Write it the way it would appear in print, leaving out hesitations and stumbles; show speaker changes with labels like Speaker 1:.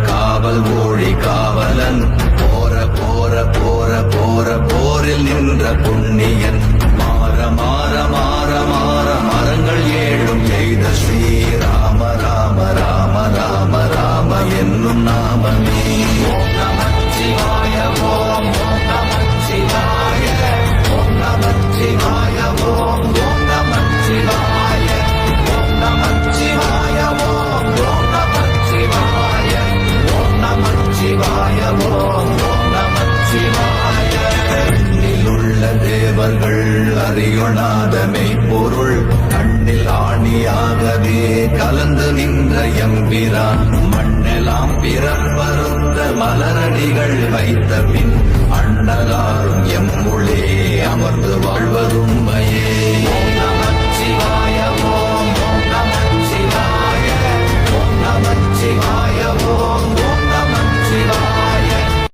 Speaker 1: காவல் மொழி காவலன் போற போற போற போற போரில் நின்ற புண்ணியன் மாற மாற மாற மாற மரங்கள் ஏழும் எய்த ஸ்ரீராம ராம ராம ராம ராம என்னும் நாமமே. ஓம் நமச்சிவாய ஓம் நமச்சிவாய ஓம் நமச்சிவாய ஓம் நமச்சிவாய ஓம் நமச்சிவாய ஓம் நமச்சிவாய ஓம் நமச்சிவாய ஓம் நமச்சிவாய. கண்ணிலுள்ள தேவர்கள் அறியொணாத மெய்ப்பொருள் கண்ணில் ஆணியாகவே கலந்து நின்ற எம்பிரான் மண்ணெல்லாம் பிறப்பறுத்த மலரடிகள் வைத்த பின் அண்ணலாரும் எம்முளே அமர்ந்து வாழ்வதும்